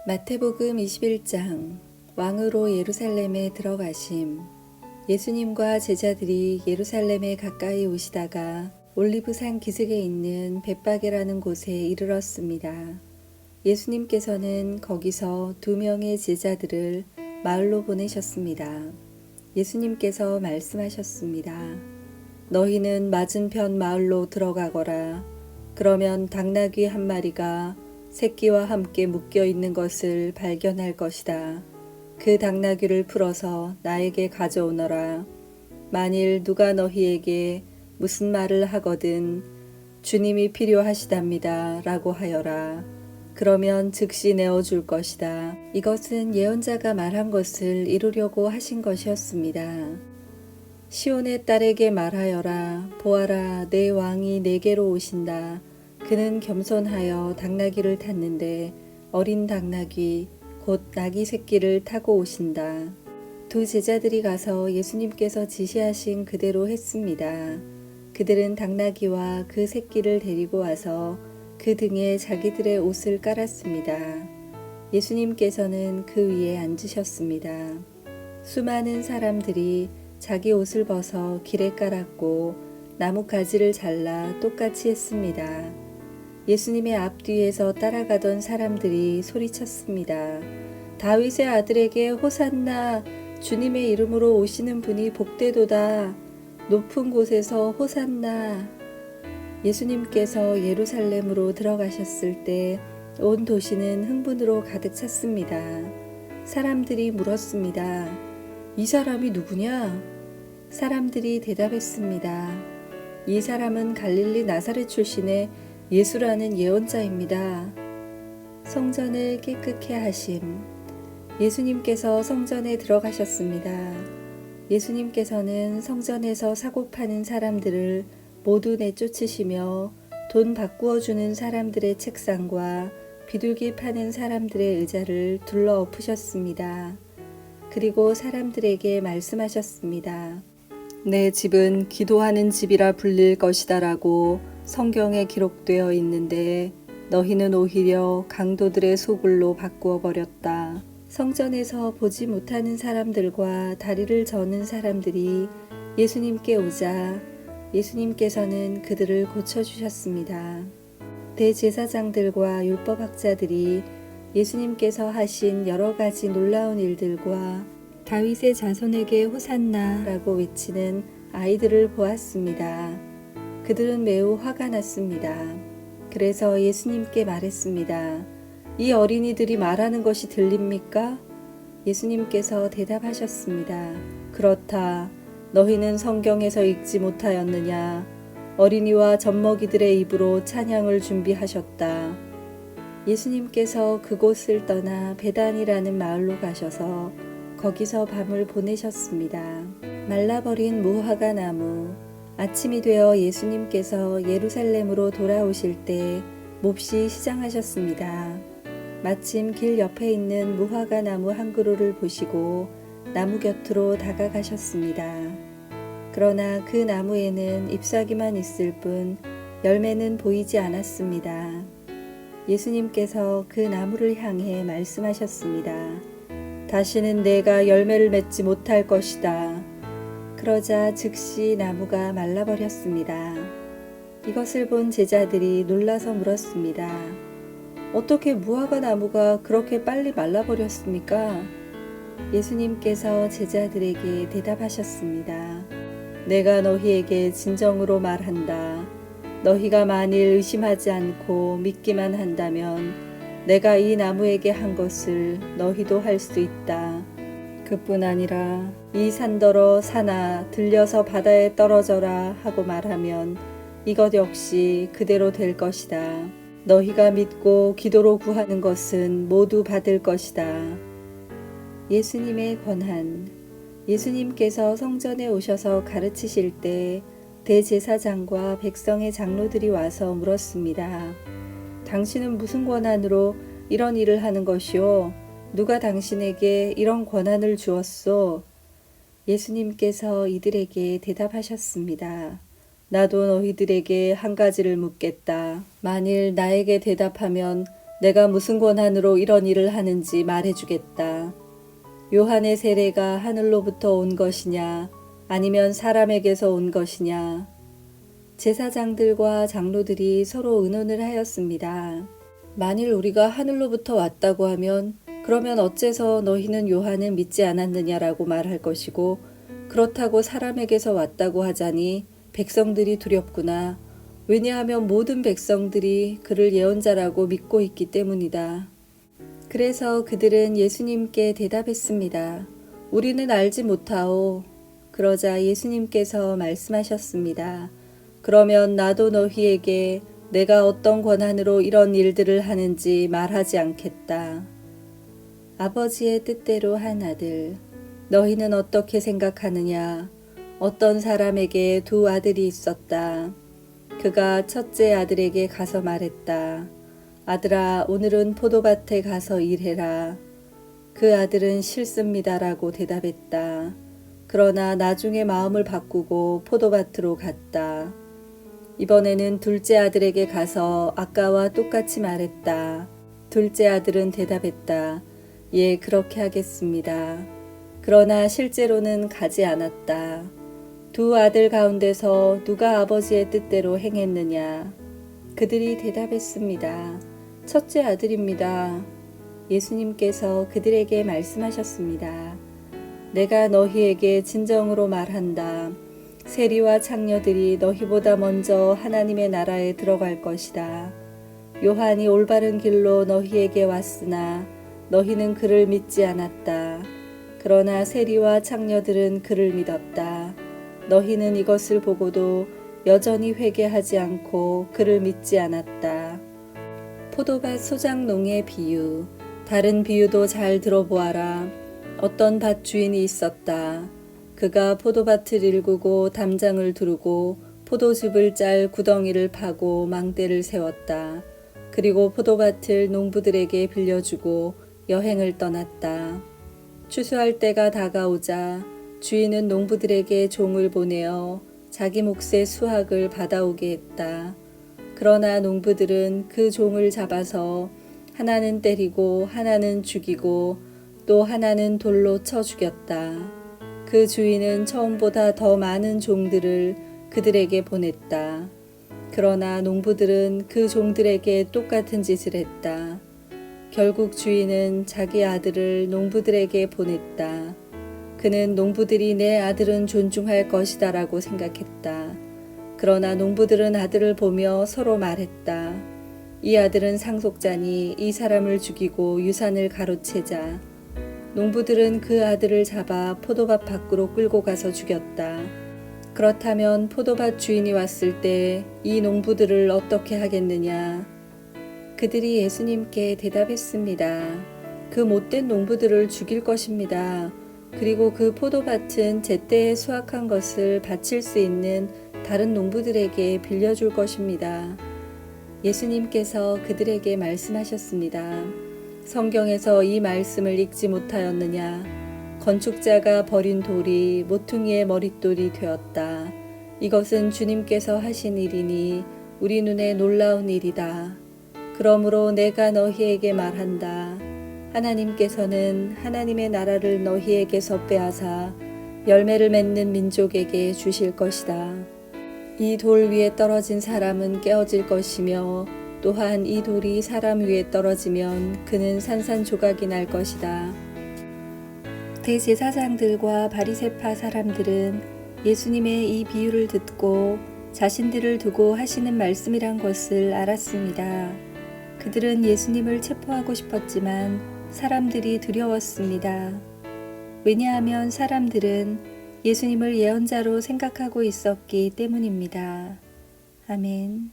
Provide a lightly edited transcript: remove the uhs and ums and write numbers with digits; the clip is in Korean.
마태복음 21장 왕으로 예루살렘에 들어가심. 예수님과 제자들이 예루살렘에 가까이 오시다가 올리브산 기슭에 있는 벳바게라는 곳에 이르렀습니다. 예수님께서는 거기서 2명의 제자들을 마을로 보내셨습니다. 예수님께서 말씀하셨습니다. 너희는 맞은편 마을로 들어가거라. 그러면 당나귀 한 마리가 새끼와 함께 묶여 있는 것을 발견할 것이다. 그 당나귀를 풀어서 나에게 가져오너라. 만일 누가 너희에게 무슨 말을 하거든 주님이 필요하시답니다 라고 하여라. 그러면 즉시 내어줄 것이다. 이것은 예언자가 말한 것을 이루려고 하신 것이었습니다. 시온의 딸에게 말하여라. 보아라, 내 왕이 내게로 오신다. 그는 겸손하여 당나귀를 탔는데 어린 당나귀 곧 나귀 새끼를 타고 오신다. 2 제자들이 가서 예수님께서 지시하신 그대로 했습니다. 그들은 당나귀와 그 새끼를 데리고 와서 그 등에 자기들의 옷을 깔았습니다. 예수님께서는 그 위에 앉으셨습니다. 수많은 사람들이 자기 옷을 벗어 길에 깔았고 나뭇가지를 잘라 똑같이 했습니다. 예수님의 앞뒤에서 따라가던 사람들이 소리쳤습니다. 다윗의 아들에게 호산나, 주님의 이름으로 오시는 분이 복되도다. 높은 곳에서 호산나. 예수님께서 예루살렘으로 들어가셨을 때 온 도시는 흥분으로 가득 찼습니다. 사람들이 물었습니다. 이 사람이 누구냐? 사람들이 대답했습니다. 이 사람은 갈릴리 나사렛 출신의 예수라는 예언자입니다. 성전을 깨끗게 하심. 예수님께서 성전에 들어가셨습니다. 예수님께서는 성전에서 사고 파는 사람들을 모두 내쫓으시며 돈 바꾸어 주는 사람들의 책상과 비둘기 파는 사람들의 의자를 둘러 엎으셨습니다. 그리고 사람들에게 말씀하셨습니다. 내 집은 기도하는 집이라 불릴 것이다 라고 성경에 기록되어 있는데 너희는 오히려 강도들의 소굴로 바꾸어 버렸다. 성전에서 보지 못하는 사람들과 다리를 저는 사람들이 예수님께 오자 예수님께서는 그들을 고쳐주셨습니다. 대제사장들과 율법학자들이 예수님께서 하신 여러 가지 놀라운 일들과 다윗의 자손에게 호산나 라고 외치는 아이들을 보았습니다. 그들은 매우 화가 났습니다. 그래서 예수님께 말했습니다. 이 어린이들이 말하는 것이 들립니까? 예수님께서 대답하셨습니다. 그렇다. 너희는 성경에서 읽지 못하였느냐? 어린이와 젖먹이들의 입으로 찬양을 준비하셨다. 예수님께서 그곳을 떠나 베단이라는 마을로 가셔서 거기서 밤을 보내셨습니다. 말라버린 무화과 나무. 아침이 되어 예수님께서 예루살렘으로 돌아오실 때 몹시 시장하셨습니다. 마침 길 옆에 있는 무화과 나무 한 그루를 보시고 나무 곁으로 다가가셨습니다. 그러나 그 나무에는 잎사귀만 있을 뿐 열매는 보이지 않았습니다. 예수님께서 그 나무를 향해 말씀하셨습니다. 다시는 내가 열매를 맺지 못할 것이다. 그러자 즉시 나무가 말라버렸습니다. 이것을 본 제자들이 놀라서 물었습니다. 어떻게 무화과 나무가 그렇게 빨리 말라버렸습니까? 예수님께서 제자들에게 대답하셨습니다. 내가 너희에게 진정으로 말한다. 너희가 만일 의심하지 않고 믿기만 한다면 내가 이 나무에게 한 것을 너희도 할 수 있다. 그뿐 아니라 이 산더러 산아 들려서 바다에 떨어져라 하고 말하면 이것 역시 그대로 될 것이다. 너희가 믿고 기도로 구하는 것은 모두 받을 것이다. 예수님의 권한. 예수님께서 성전에 오셔서 가르치실 때 대제사장과 백성의 장로들이 와서 물었습니다. 당신은 무슨 권한으로 이런 일을 하는 것이오? 누가 당신에게 이런 권한을 주었소? 예수님께서 이들에게 대답하셨습니다. 나도 너희들에게 한 가지를 묻겠다. 만일 나에게 대답하면 내가 무슨 권한으로 이런 일을 하는지 말해주겠다. 요한의 세례가 하늘로부터 온 것이냐 아니면 사람에게서 온 것이냐. 제사장들과 장로들이 서로 의논을 하였습니다. 만일 우리가 하늘로부터 왔다고 하면 그러면 어째서 너희는 요한을 믿지 않았느냐라고 말할 것이고, 그렇다고 사람에게서 왔다고 하자니 백성들이 두렵구나. 왜냐하면 모든 백성들이 그를 예언자라고 믿고 있기 때문이다. 그래서 그들은 예수님께 대답했습니다. 우리는 알지 못하오. 그러자 예수님께서 말씀하셨습니다. 그러면 나도 너희에게 내가 어떤 권한으로 이런 일들을 하는지 말하지 않겠다. 아버지의 뜻대로 한 아들. 너희는 어떻게 생각하느냐? 어떤 사람에게 두 아들이 있었다. 그가 첫째 아들에게 가서 말했다. 아들아, 오늘은 포도밭에 가서 일해라. 그 아들은 싫습니다라고 대답했다. 그러나 나중에 마음을 바꾸고 포도밭으로 갔다. 이번에는 둘째 아들에게 가서 아까와 똑같이 말했다. 둘째 아들은 대답했다. 예, 그렇게 하겠습니다. 그러나 실제로는 가지 않았다. 두 아들 가운데서 누가 아버지의 뜻대로 행했느냐? 그들이 대답했습니다. 첫째 아들입니다. 예수님께서 그들에게 말씀하셨습니다. 내가 너희에게 진정으로 말한다. 세리와 창녀들이 너희보다 먼저 하나님의 나라에 들어갈 것이다. 요한이 올바른 길로 너희에게 왔으나 너희는 그를 믿지 않았다. 그러나 세리와 창녀들은 그를 믿었다. 너희는 이것을 보고도 여전히 회개하지 않고 그를 믿지 않았다. 포도밭 소작농의 비유. 다른 비유도 잘 들어보아라. 어떤 밭 주인이 있었다. 그가 포도밭을 일구고 담장을 두르고 포도즙을 짤 구덩이를 파고 망대를 세웠다. 그리고 포도밭을 농부들에게 빌려주고 여행을 떠났다. 추수할 때가 다가오자 주인은 농부들에게 종을 보내어 자기 몫의 수확을 받아오게 했다. 그러나 농부들은 그 종을 잡아서 하나는 때리고 하나는 죽이고 또 하나는 돌로 쳐 죽였다. 그 주인은 처음보다 더 많은 종들을 그들에게 보냈다. 그러나 농부들은 그 종들에게 똑같은 짓을 했다. 결국 주인은 자기 아들을 농부들에게 보냈다. 그는 농부들이 내 아들은 존중할 것이다 라고 생각했다. 그러나 농부들은 아들을 보며 서로 말했다. 이 아들은 상속자니 이 사람을 죽이고 유산을 가로채자. 농부들은 그 아들을 잡아 포도밭 밖으로 끌고 가서 죽였다. 그렇다면 포도밭 주인이 왔을 때 이 농부들을 어떻게 하겠느냐? 그들이 예수님께 대답했습니다. 그 못된 농부들을 죽일 것입니다. 그리고 그 포도밭은 제때에 수확한 것을 바칠 수 있는 다른 농부들에게 빌려줄 것입니다. 예수님께서 그들에게 말씀하셨습니다. 성경에서 이 말씀을 읽지 못하였느냐? 건축자가 버린 돌이 모퉁이의 머릿돌이 되었다. 이것은 주님께서 하신 일이니 우리 눈에 놀라운 일이다. 그러므로 내가 너희에게 말한다. 하나님께서는 하나님의 나라를 너희에게서 빼앗아 열매를 맺는 민족에게 주실 것이다. 이 돌 위에 떨어진 사람은 깨어질 것이며 또한 이 돌이 사람 위에 떨어지면 그는 산산조각이 날 것이다. 대제사장들과 바리새파 사람들은 예수님의 이 비유를 듣고 자신들을 두고 하시는 말씀이란 것을 알았습니다. 그들은 예수님을 체포하고 싶었지만 사람들이 두려웠습니다. 왜냐하면 사람들은 예수님을 예언자로 생각하고 있었기 때문입니다. 아멘.